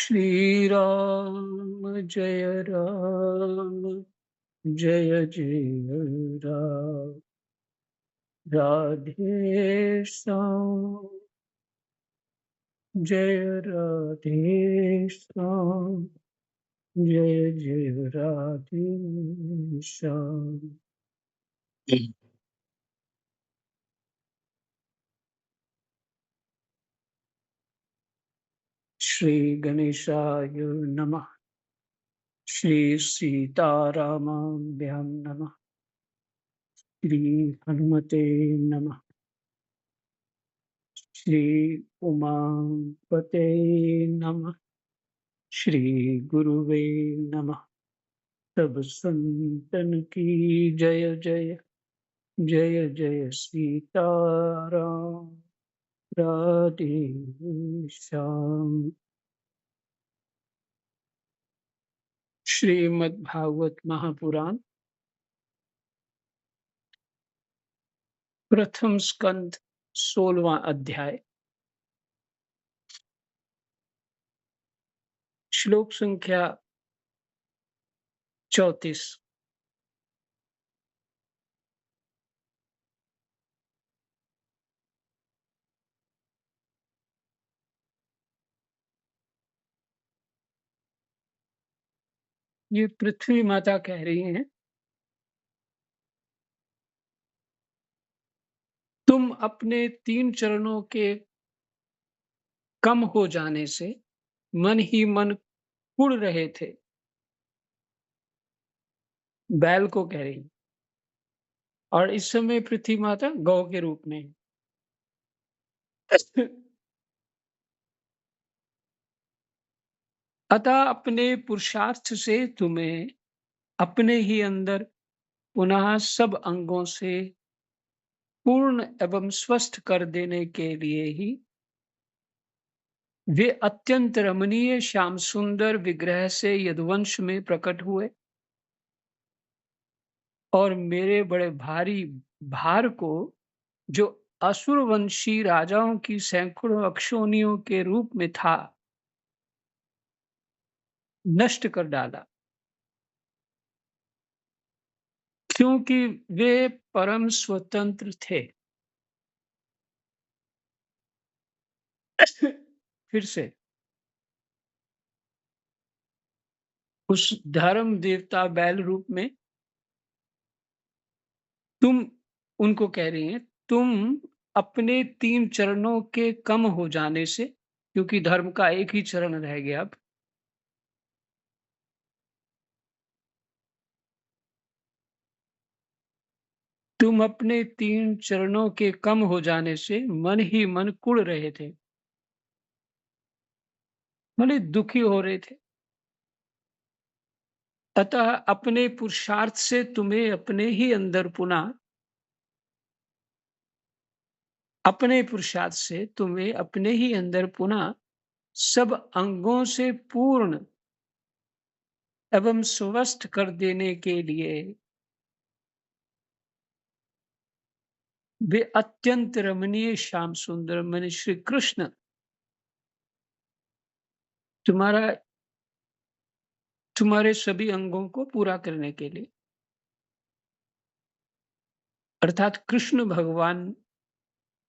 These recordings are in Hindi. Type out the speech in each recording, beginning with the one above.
श्री राम जय राम जय जय राम। राधे श्याम जय राधे श्याम जय जय राधे श्याम। श्री गणेशाय नमः। श्री सीतारामाभ्यां नमः। श्री हनुमते नमः। श्री उमापते नमः। श्री गुरुवे नमः। सब संतन की जय जय। जय जय सीताराम। राधे श्याम। श्रीमद् भागवत महापुराण प्रथम स्कंद 16वां अध्याय श्लोक संख्या 34। ये पृथ्वी माता कह रही हैं, तुम अपने 3 चरणों के कम हो जाने से मन ही मन कुढ़ रहे थे। बैल को कह रही, और इस समय पृथ्वी माता गौ के रूप में है। अतः अपने पुरुषार्थ से तुम्हें अपने ही अंदर पुनः सब अंगों से पूर्ण एवं स्वस्थ कर देने के लिए ही वे अत्यंत रमणीय श्याम सुंदर विग्रह से यदुवंश में प्रकट हुए और मेरे बड़े भारी भार को, जो असुरवंशी राजाओं की सैकड़ों अक्षोनियों के रूप में था, नष्ट कर डाला, क्योंकि वे परम स्वतंत्र थे। फिर से उस धर्म देवता बैल रूप में तुम उनको कह रही हैं, तुम अपने 3 चरणों के कम हो जाने से, क्योंकि धर्म का एक ही चरण रह गया अब, तुम अपने 3 चरणों के कम हो जाने से मन ही मन कुढ़ रहे थे, माने दुखी हो रहे थे। अतः अपने पुरुषार्थ से तुम्हें अपने ही अंदर पुनः अपने पुरुषार्थ से तुम्हें अपने ही अंदर पुनः सब अंगों से पूर्ण एवं स्वस्थ कर देने के लिए वे अत्यंत रमणीय श्याम सुंदर मन श्री कृष्ण तुम्हारा तुम्हारे सभी अंगों को पूरा करने के लिए, अर्थात कृष्ण भगवान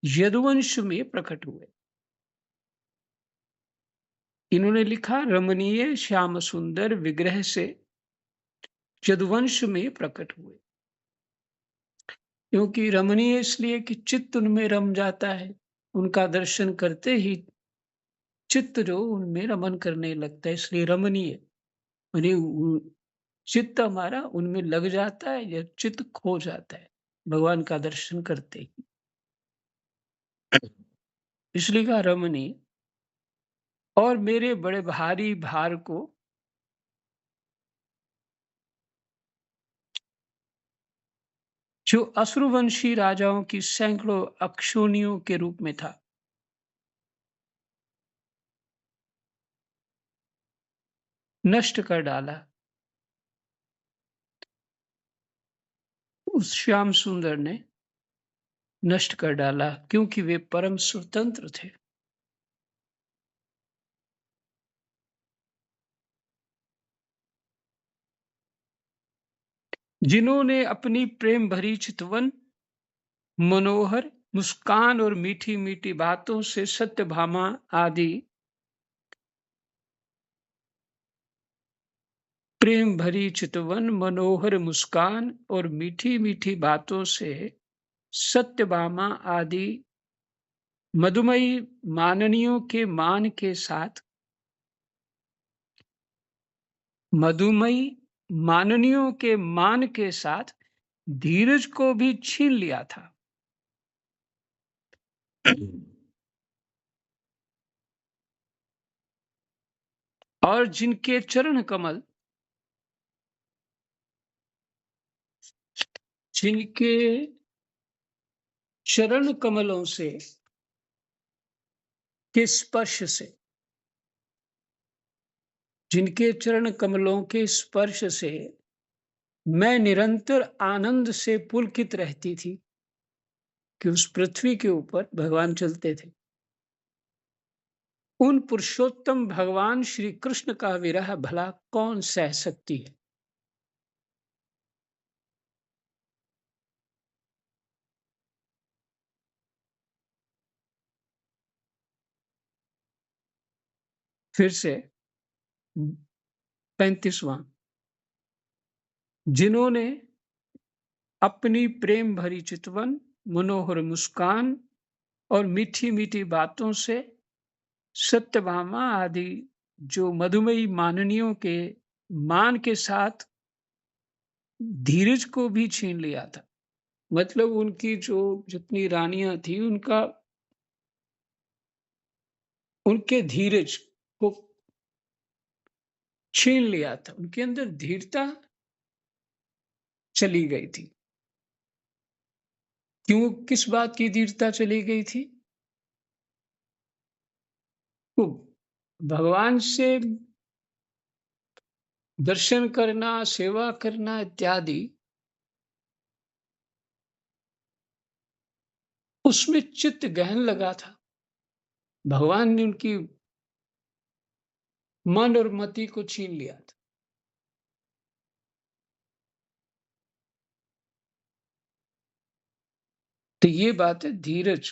यदुवंश में प्रकट हुए। इन्होंने लिखा रमणीय श्याम सुंदर विग्रह से यदुवंश में प्रकट हुए, क्योंकि रमणीय इसलिए कि चित्त उनमें रम जाता है। उनका दर्शन करते ही चित्त जो उनमें रमन करने लगता है, इसलिए रमणीय यानी चित्त हमारा उनमें लग जाता है या चित्त खो जाता है भगवान का दर्शन करते ही, इसलिए कहा रमणीय। और मेरे बड़े भारी भार को, जो असुरवंशी राजाओं की सैकड़ों अक्षोनियों के रूप में था, नष्ट कर डाला। उस श्याम सुंदर ने नष्ट कर डाला, क्योंकि वे परम स्वतंत्र थे। जिन्होंने अपनी प्रेम भरी चितवन, मनोहर मुस्कान और मीठी-मीठी बातों से सत्यभामा आदि प्रेम भरी चितवन, मनोहर मुस्कान और मीठी-मीठी बातों से सत्यभामा आदि मधुमयी माननियों के मान के साथ मधुमयी माननियों के मान के साथ धीरज को भी छीन लिया था। और जिनके चरण कमल जिनके चरण कमलों से के स्पर्श से जिनके चरण कमलों के स्पर्श से मैं निरंतर आनंद से पुलकित रहती थी कि उस पृथ्वी के ऊपर भगवान चलते थे। उन पुरुषोत्तम भगवान श्री कृष्ण का विरह भला कौन सह सकती है। फिर से 35वां, जिन्होंने अपनी प्रेम भरी चितवन, मनोहर मुस्कान और मीठी-मीठी बातों से सत्यभामा आदि जो मधुमयी माननियों के मान के साथ धीरज को भी छीन लिया था। मतलब उनकी जो जितनी रानियाँ थी उनके धीरज को छीन लिया था। उनके अंदर धीरता चली गई थी। क्यों किस बात की धीरता चली गई थी? तो भगवान से दर्शन करना, सेवा करना इत्यादि उसमें चित्त गहन लगा था। भगवान ने उनकी मन और मति को छीन लिया था। तो ये बात है धीरज।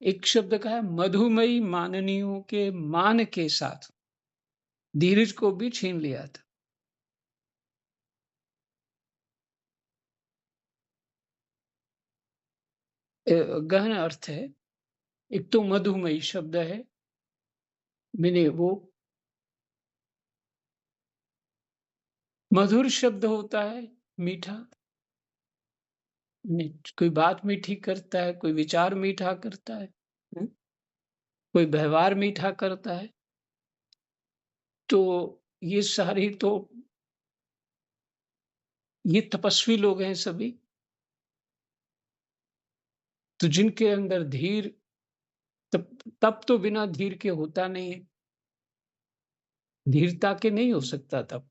एक शब्द का है मधुमयी माननियों के मान के साथ धीरज को भी छीन लिया था। गहन अर्थ है। एक तो मधुमयी शब्द है, मैंने वो मधुर शब्द होता है, मीठा। कोई बात मीठी करता है, कोई विचार मीठा करता है, हुँ? कोई व्यवहार मीठा करता है। तो ये सारी तो ये तपस्वी लोग हैं सभी। तो जिनके अंदर धीर तप तप तो बिना धीर के होता नहीं है। धीरता के नहीं हो सकता तप।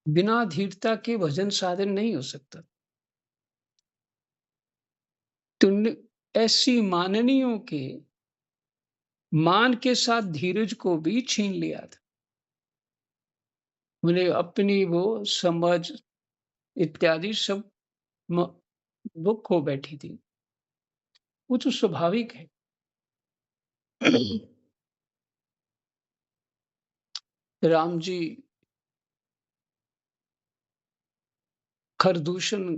बिना धीरता के भजन साधन नहीं हो सकता। तुमने ऐसी माननियों के मान के साथ धीरज को भी छीन लिया था। उन्हें अपनी वो समझ इत्यादि सब म वो खो बैठी थी। वो तो स्वाभाविक है। राम जी खरदूषण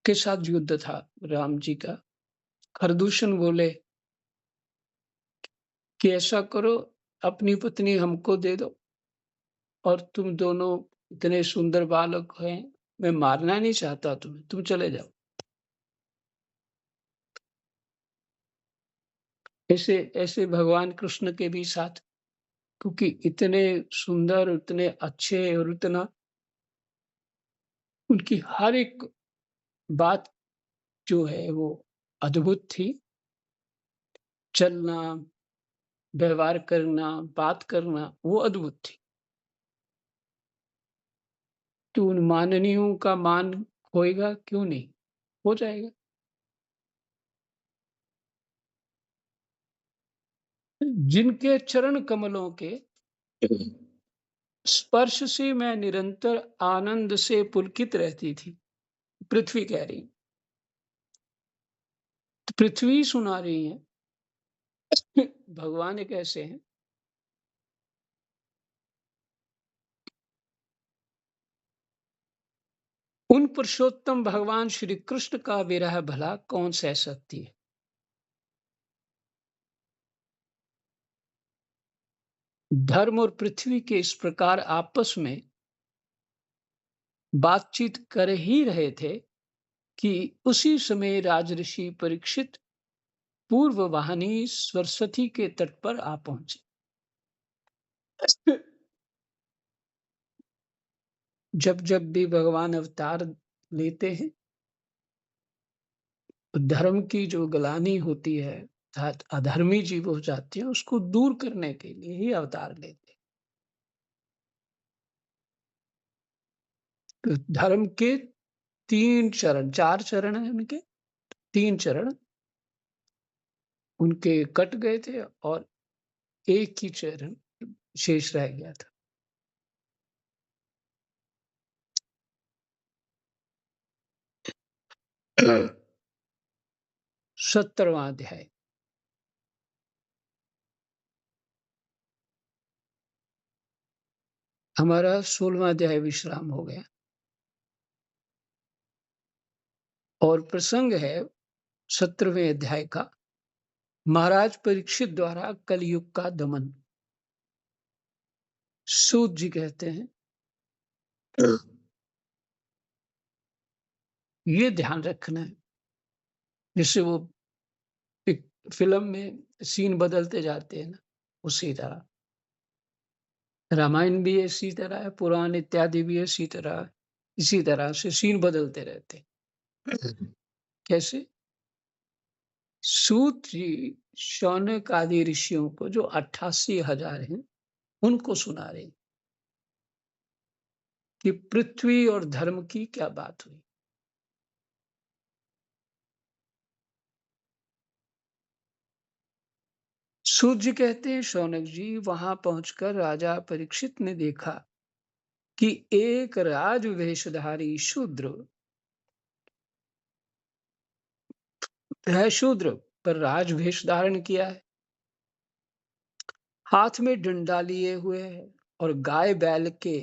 के साथ युद्ध था राम जी का। खरदूषण बोले कि ऐसा करो अपनी पत्नी हमको दे दो और तुम दोनों इतने सुंदर बालक हैं, मैं मारना नहीं चाहता तुम्हें, तुम चले जाओ। ऐसे ऐसे भगवान कृष्ण के भी साथ क्योंकि इतने सुंदर, इतने अच्छे और इतना उनकी हर एक बात जो है वो अद्भुत थी। चलना, व्यवहार करना, बात करना वो अद्भुत थी। तो उन माननीयों का मान होएगा क्यों नहीं? हो जाएगा। जिनके चरण कमलों के स्पर्श से मैं निरंतर आनंद से पुलकित रहती थी। पृथ्वी कह रही, तो पृथ्वी सुना रही है भगवान एक ऐसे हैं, उन पुरुषोत्तम भगवान श्री कृष्ण का विरह भला कौन सह सकती है। धर्म और पृथ्वी के इस प्रकार आपस में बातचीत कर ही रहे थे कि उसी समय राजऋषि परीक्षित पूर्व वाहिनी सरस्वती के तट पर आ पहुंचे। जब जब भी भगवान अवतार लेते हैं, तो धर्म की जो ग्लानि होती है, अर्थात अधर्मी जीव हो जाते हैं, उसको दूर करने के लिए ही अवतार लेते हैं। तो धर्म के 3 चरण, 4 चरण हैं उनके, 3 चरण उनके कट गए थे और एक ही चरण शेष रह गया था। 17वां अध्याय। हमारा 16वां अध्याय विश्राम हो गया और प्रसंग है 17वें अध्याय का, महाराज परीक्षित द्वारा कलयुग का दमन। सूत जी कहते हैं, ये ध्यान रखना है, जैसे वो एक फिल्म में सीन बदलते जाते हैं ना, उसी तरह रामायण भी इसी तरह है, पुराण इत्यादि भी इसी तरह से सीन बदलते रहते हैं। कैसे? सूत जी शौनक आदि ऋषियों को जो 88,000 हैं, उनको सुना रहे कि पृथ्वी और धर्म की क्या बात हुई। सूत जी कहते हैं, शौनक जी वहां पहुंचकर राजा परीक्षित ने देखा कि एक राजवेशधारी शूद्र है, शूद्र पर राजवेश धारण किया है, हाथ में डंडा लिए हुए है और गाय बैल के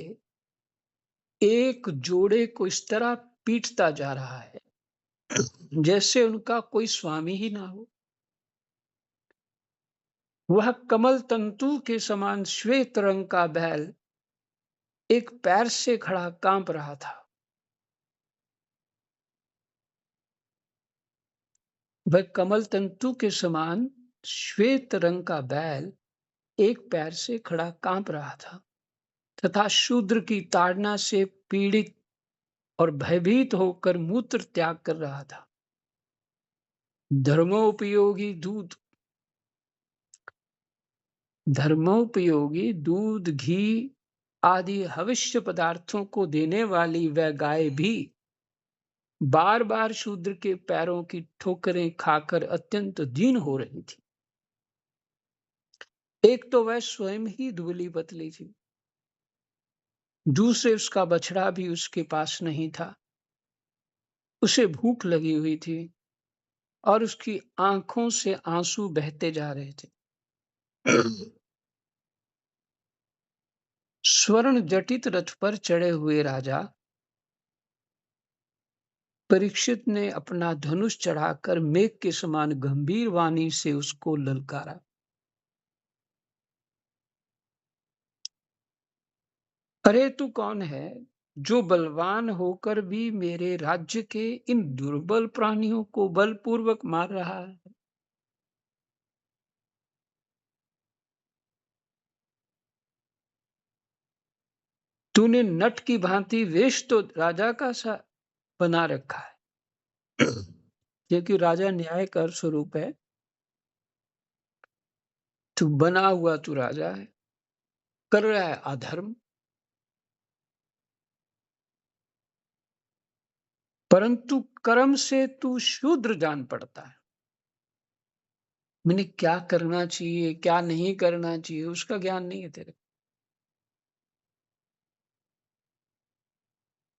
एक जोड़े को इस तरह पीटता जा रहा है जैसे उनका कोई स्वामी ही ना हो। वह कमल तंतु के समान श्वेत रंग का बैल एक पैर से खड़ा कांप रहा था। वह कमल तंतु के समान श्वेत रंग का बैल एक पैर से खड़ा कांप रहा था तथा शूद्र की ताड़ना से पीड़ित और भयभीत होकर मूत्र त्याग कर रहा था। धर्मोपयोगी दूध धर्मोपयोगी दूध, घी आदि हविष्य पदार्थों को देने वाली वह गाय भी बार बार शूद्र के पैरों की ठोकरें खाकर अत्यंत दीन हो रही थी। एक तो वह स्वयं ही दुबली पतली थी, दूसरे उसका बछड़ा भी उसके पास नहीं था। उसे भूख लगी हुई थी और उसकी आंखों से आंसू बहते जा रहे थे। स्वर्ण जटित रथ पर चढ़े हुए राजा परीक्षित ने अपना धनुष चढ़ाकर मेघ के समान गंभीर वाणी से उसको ललकारा। अरे तू कौन है जो बलवान होकर भी मेरे राज्य के इन दुर्बल प्राणियों को बलपूर्वक मार रहा है। तूने नट की भांति वेश तो राजा का सा बना रखा है क्योंकि राजा न्याय कर स्वरूप है। तू बना हुआ तू राजा है, कर रहा है अधर्म, परंतु कर्म से तू शूद्र जान पड़ता है। मैंने क्या करना चाहिए, क्या नहीं करना चाहिए, उसका ज्ञान नहीं है तेरे को।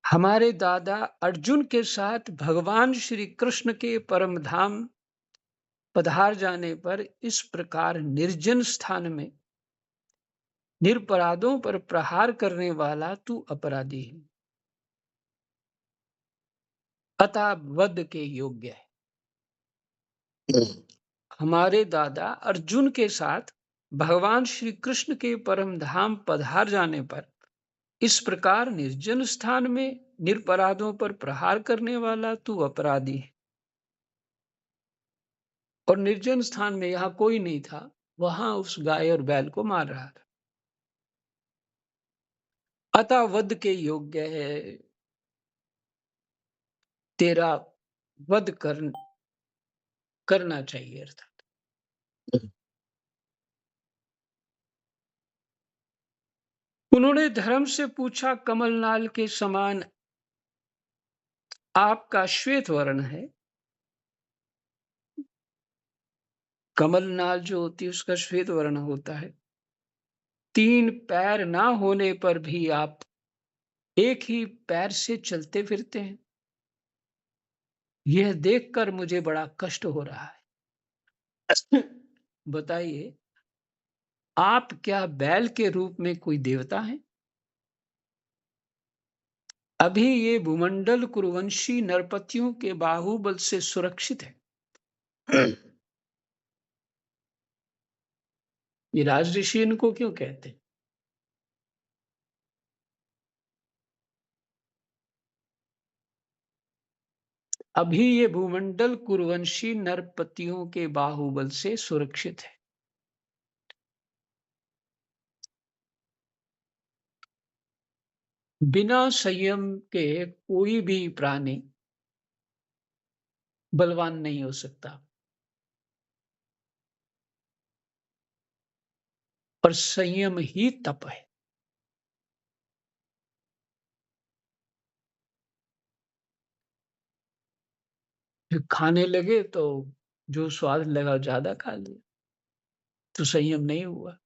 हमारे दादा अर्जुन के साथ भगवान श्री कृष्ण के परम धाम पधार जाने पर इस प्रकार निर्जन स्थान में निरपराधों पर प्रहार करने वाला तू अपराधी है, अतः वध के योग्य है। हमारे दादा अर्जुन के साथ भगवान श्री कृष्ण के परम धाम पधार जाने पर इस प्रकार निर्जन स्थान में निरपराधों पर प्रहार करने वाला तू अपराधी है। और निर्जन स्थान में यहाँ कोई नहीं था, वहां उस गाय और बैल को मार रहा था, अतः वध के योग्य है, तेरा वध करना चाहिए अर्थात। उन्होंने धर्म से पूछा, कमलनाल के समान आपका श्वेत वर्ण है। कमलनाल जो होती है उसका श्वेत वर्ण होता है। 3 पैर ना होने पर भी आप एक ही पैर से चलते फिरते हैं। यह देखकर मुझे बड़ा कष्ट हो रहा है। बताइए, आप क्या बैल के रूप में कोई देवता हैं? अभी ये भूमंडल कुरुवंशी नरपतियों के बाहुबल से सुरक्षित है। ये राजऋषि इनको क्यों कहते हैं? अभी ये भूमंडल कुरुवंशी नरपतियों के बाहुबल से सुरक्षित है। बिना संयम के कोई भी प्राणी बलवान नहीं हो सकता। और संयम ही तप है। फिर खाने लगे तो जो स्वाद लगा ज्यादा खा लिया, तो संयम नहीं हुआ।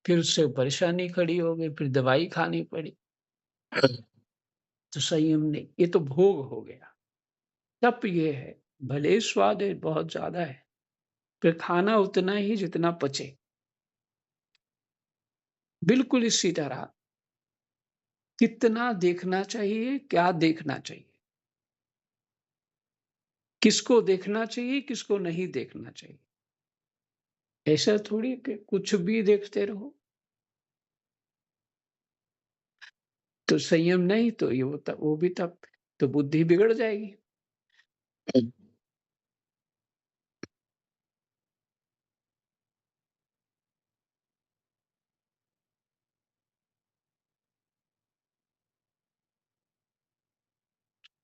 फिर उससे परेशानी खड़ी हो गई, फिर दवाई खानी पड़ी, तो संयम नहीं, ये तो भोग हो गया। तप ये है, भले स्वाद है बहुत ज्यादा है, फिर खाना उतना ही जितना पचे। बिल्कुल इसी तरह कितना देखना चाहिए, क्या देखना चाहिए, किसको देखना चाहिए, किसको नहीं देखना चाहिए। ऐसा थोड़ी कि कुछ भी देखते रहो। तो संयम नहीं तो ये होता, वो भी तब तो बुद्धि बिगड़ जाएगी।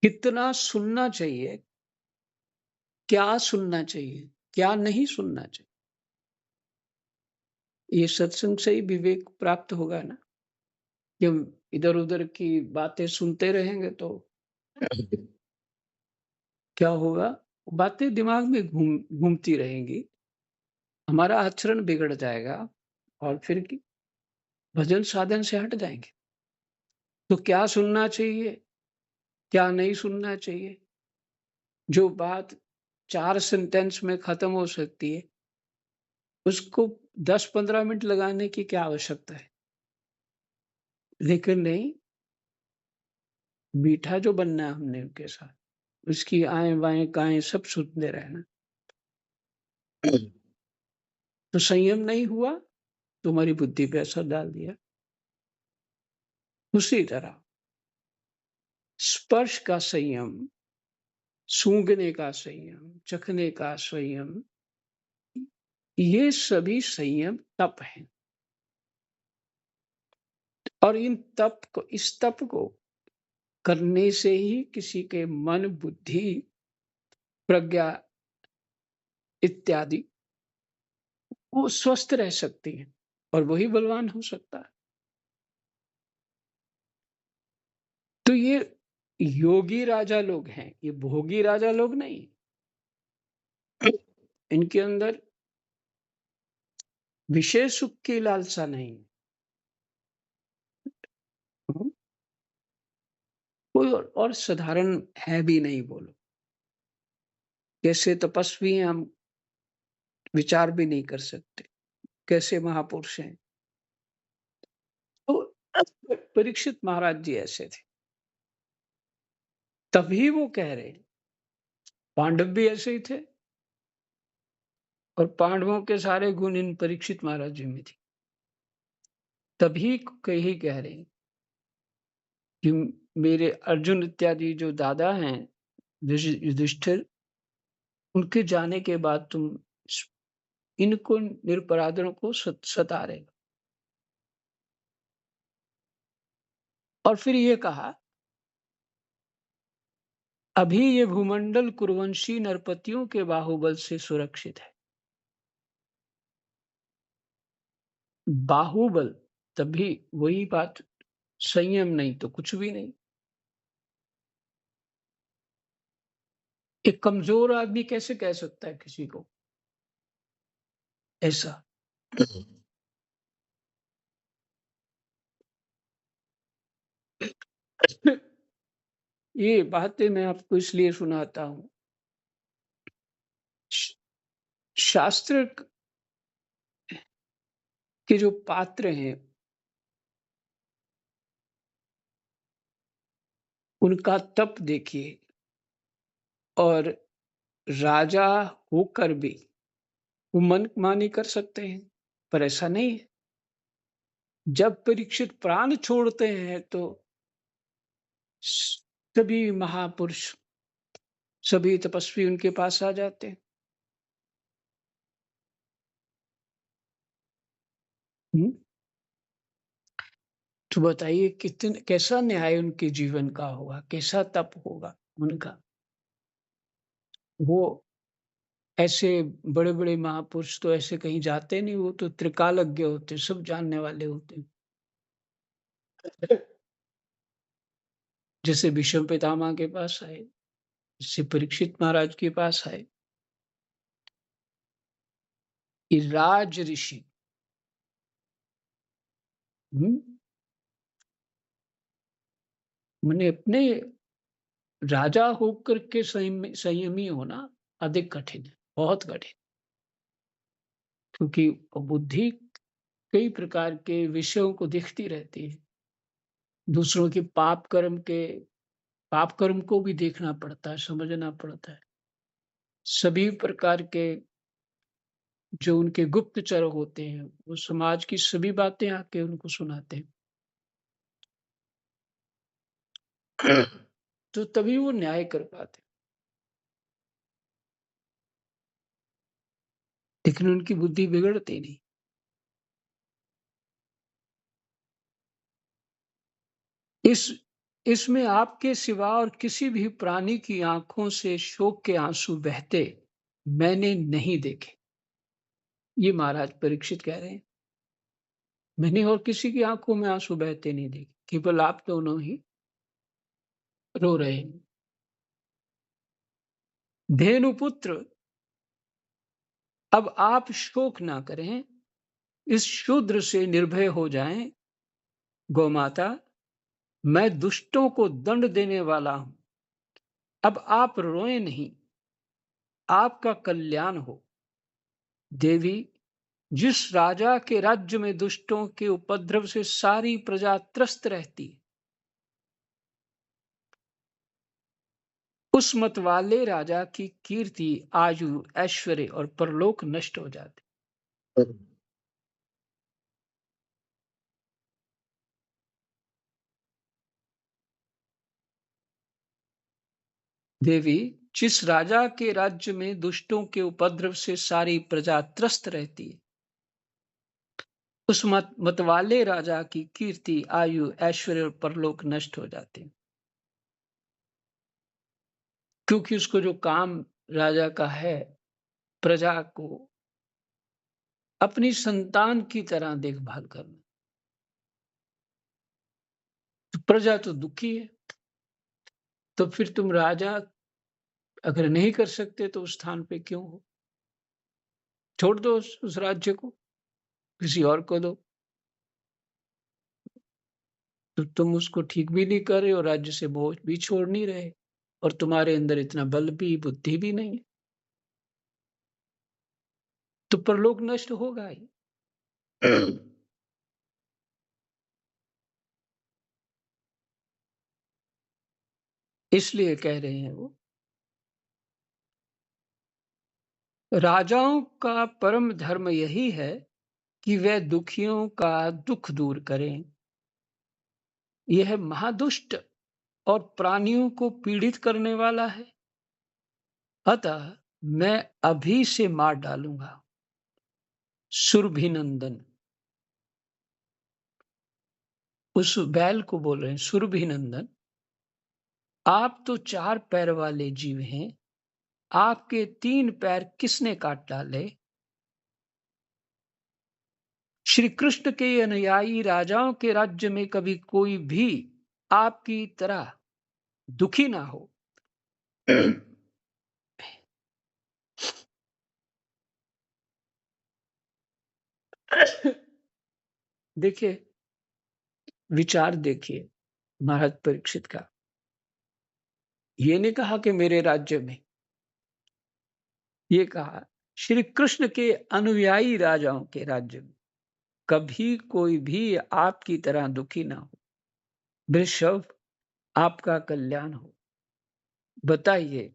कितना सुनना चाहिए, क्या सुनना चाहिए, क्या नहीं सुनना चाहिए, ये सत्संग से ही विवेक प्राप्त होगा ना। कि हम इधर उधर की बातें सुनते रहेंगे तो क्या होगा, बातें दिमाग में घूमती रहेंगी, हमारा आचरण बिगड़ जाएगा, और फिर भजन साधन से हट जाएंगे। तो क्या सुनना चाहिए, क्या नहीं सुनना चाहिए, जो बात 4 सेंटेंस में खत्म हो सकती है, उसको 10-15 मिनट लगाने की क्या आवश्यकता है। लेकिन नहीं, मीठा जो बनना है हमने उनके साथ, उसकी आएँ बाएँ काएँ सब सुनते रहना। तो संयम नहीं हुआ, तुम्हारी बुद्धि पे असर डाल दिया। उसी तरह स्पर्श का संयम, सूंघने का संयम, चखने का संयम, ये सभी संयम तप है। और इस तप को करने से ही किसी के मन, बुद्धि, प्रज्ञा इत्यादि वो स्वस्थ रह सकती है, और वही बलवान हो सकता है। तो ये योगी राजा लोग हैं, ये भोगी राजा लोग नहीं। इनके अंदर विषय सुख की लालसा नहीं। हम्म, कोई और साधारण है भी नहीं बोलो। कैसे तपस्वी हैं हम विचार भी नहीं कर सकते। कैसे महापुरुष हैं। तो परीक्षित महाराज जी ऐसे थे। तभी वो कह रहे हैं, पांडव भी ऐसे ही थे और पांडवों के सारे गुण इन परीक्षित महाराज जी में थे। तभी कही कह रहे हैं कि मेरे अर्जुन इत्यादि जो दादा हैं, युधिष्ठिर, उनके जाने के बाद तुम इनको निरपराधों को सता रहे हो। और फिर ये कहा, अभी ये भूमंडल कुरुवंशी नरपतियों के बाहुबल से सुरक्षित है। बाहुबल, तभी वही बात, संयम नहीं तो कुछ भी नहीं। एक कमजोर आदमी कैसे कह सकता है किसी को ऐसा। ये बातें मैं आपको इसलिए सुनाता हूँ। शास्त्र के जो पात्र हैं, उनका तप देखिए। और राजा होकर भी वो मनमानी कर सकते हैं, पर ऐसा नहीं है। जब परीक्षित प्राण छोड़ते हैं तो सभी महापुरुष, सभी तपस्वी उनके पास आ जाते हैं। हम्म? तो बताइए कितने, कैसा न्याय उनके जीवन का होगा, कैसा तप होगा उनका। वो ऐसे बड़े बड़े महापुरुष तो ऐसे कहीं जाते नहीं, वो तो त्रिकालज्ञ होते, सब जानने वाले होते। जैसे भीष्म पितामह के पास आए, जैसे परीक्षित महाराज के पास आए। ये राज ऋषि, हम्म, मैंने अपने राजा होकर के संयमी होना अधिक कठिन है, बहुत कठिन। क्योंकि बुद्धि कई प्रकार के विषयों को दिखती रहती है। दूसरों के पाप कर्म को भी देखना पड़ता है, समझना पड़ता है। सभी प्रकार के जो उनके गुप्तचर होते हैं, वो समाज की सभी बातें आके उनको सुनाते हैं। तो तभी वो न्याय कर पाते। लेकिन उनकी बुद्धि बिगड़ती नहीं। इस इसमें आपके सिवा और किसी भी प्राणी की आंखों से शोक के आंसू बहते मैंने नहीं देखे। ये महाराज परीक्षित कह रहे हैं, मैंने और किसी की आंखों में आंसू बहते नहीं देखे, केवल आप दोनों ही रो रहे हैं। धेनुपुत्र, अब आप शोक ना करें, इस शूद्र से निर्भय हो जाएं। गौमाता, मैं दुष्टों को दंड देने वाला हूं। अब आप रोएं नहीं, आपका कल्याण हो। देवी, जिस राजा के राज्य में दुष्टों के उपद्रव से सारी प्रजा त्रस्त रहती है, उस मतवाले राजा की कीर्ति, आयु, ऐश्वर्य और परलोक नष्ट हो जाते। देवी, जिस राजा के राज्य में दुष्टों के उपद्रव से सारी प्रजा त्रस्त रहती है, उस मतवाले राजा की कीर्ति, आयु, ऐश्वर्य और परलोक नष्ट हो जाते हैं। क्योंकि उसको जो काम राजा का है, प्रजा को अपनी संतान की तरह देखभाल करना। तो प्रजा तो दुखी है। तो फिर तुम राजा अगर नहीं कर सकते तो उस स्थान पे क्यों हो? छोड़ दो उस राज्य को। किसी और को दो। तो तुम उसको ठीक भी नहीं कर रहे हो, राज्य से बोझ भी छोड़ नहीं रहे और तुम्हारे अंदर इतना बल भी, बुद्धि भी नहीं है। तो परलोक नष्ट होगा ही। इसलिए कह रहे हैं वो, राजाओं का परम धर्म यही है कि वे दुखियों का दुख दूर करें। यह महादुष्ट और प्राणियों को पीड़ित करने वाला है, अतः मैं अभी से मार डालूंगा। सुरभिनंदन, उस बैल को बोल रहे हैं, सुरभिनंदन, आप तो 4 पैर वाले जीव हैं, आपके 3 पैर किसने काट डाले? श्री कृष्ण के अनुयायी राजाओं के राज्य में कभी कोई भी आपकी तरह दुखी ना हो। देखिए, विचार देखिए महाराज परीक्षित का। ये नहीं कहा कि मेरे राज्य में, ये कहा श्री कृष्ण के अनुयायी राजाओं के राज्य में कभी कोई भी आपकी तरह दुखी ना हो। वृषभ, आपका कल्याण हो। बताइए,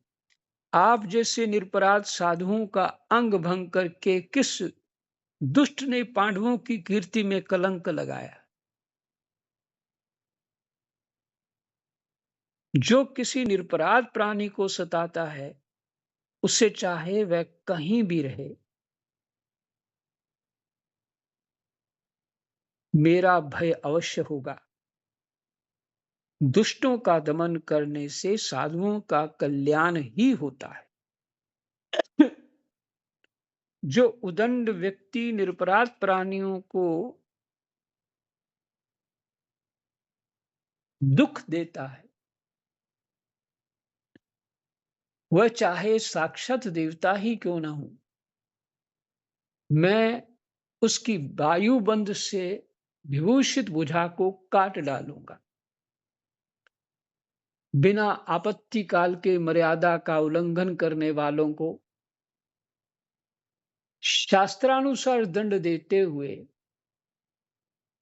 आप जैसे निरपराध साधुओं का अंग भंग करके किस दुष्ट ने पांडवों की कीर्ति में कलंक लगाया? जो किसी निरपराध प्राणी को सताता है, उससे चाहे वह कहीं भी रहे, मेरा भय अवश्य होगा। दुष्टों का दमन करने से साधुओं का कल्याण ही होता है। जो उदंड व्यक्ति निरपराध प्राणियों को दुख देता है, वह चाहे साक्षात देवता ही क्यों ना हो, मैं उसकी वायुबंद से विभूषित भुजा को काट डालूंगा। बिना आपत्ति काल के मर्यादा का उल्लंघन करने वालों को शास्त्रानुसार दंड देते हुए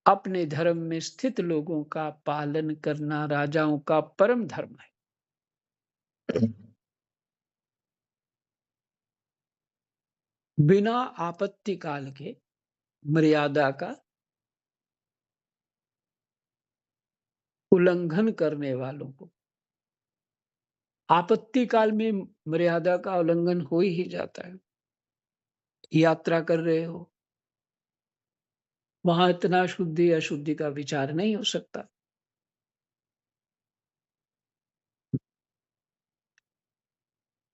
अपने धर्म में स्थित लोगों का पालन करना राजाओं का परम धर्म है। बिना आपत्ति काल के मर्यादा का उल्लंघन करने वालों को, आपत्ति काल में मर्यादा का उल्लंघन हो ही जाता है। यात्रा कर रहे हो, वहां इतना शुद्धि अशुद्धि का विचार नहीं हो सकता।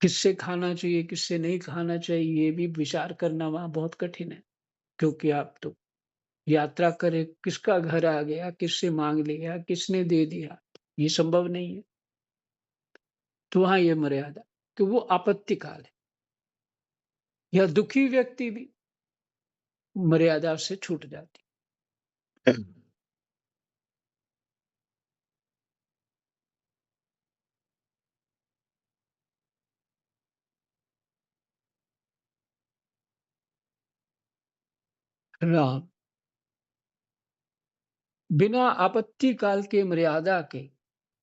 किससे खाना चाहिए, किससे नहीं खाना चाहिए, ये भी विचार करना वहां बहुत कठिन है। क्योंकि आप तो यात्रा करे, किसका घर आ गया, किससे मांग लिया, किसने दे दिया, ये संभव नहीं है। तो वहां ये मर्यादा, कि वो आपत्ति काल है, या दुखी व्यक्ति भी मर्यादा से छूट जाती है। राम, बिना आपत्ति काल के मर्यादा के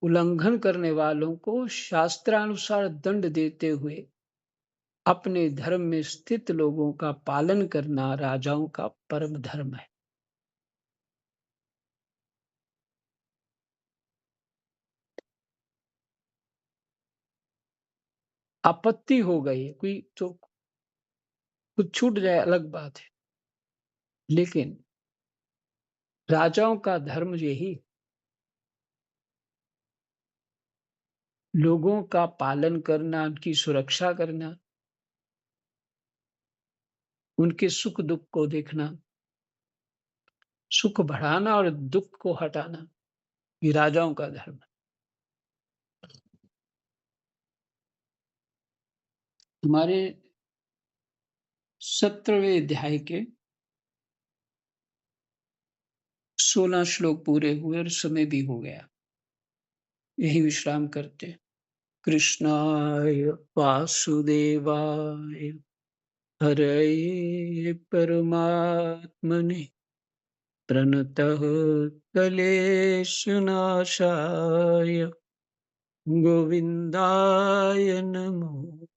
उल्लंघन करने वालों को शास्त्रानुसार दंड देते हुए अपने धर्म में स्थित लोगों का पालन करना राजाओं का परम धर्म है। आपत्ति हो गई, कोई तो कुछ छूट जाए अलग बात है, लेकिन राजाओं का धर्म यही, लोगों का पालन करना, उनकी सुरक्षा करना, उनके सुख दुख को देखना, सुख बढ़ाना और दुख को हटाना, ये राजाओं का धर्म है। हमारे 17वें अध्याय के 16 श्लोक पूरे हुए और समय भी हो गया। यहीं विश्राम करते हैं। कृष्णाय वासुदेवाय हरये परमात्मने प्रणतः क्लेशनाशाय गोविन्दाय नमो।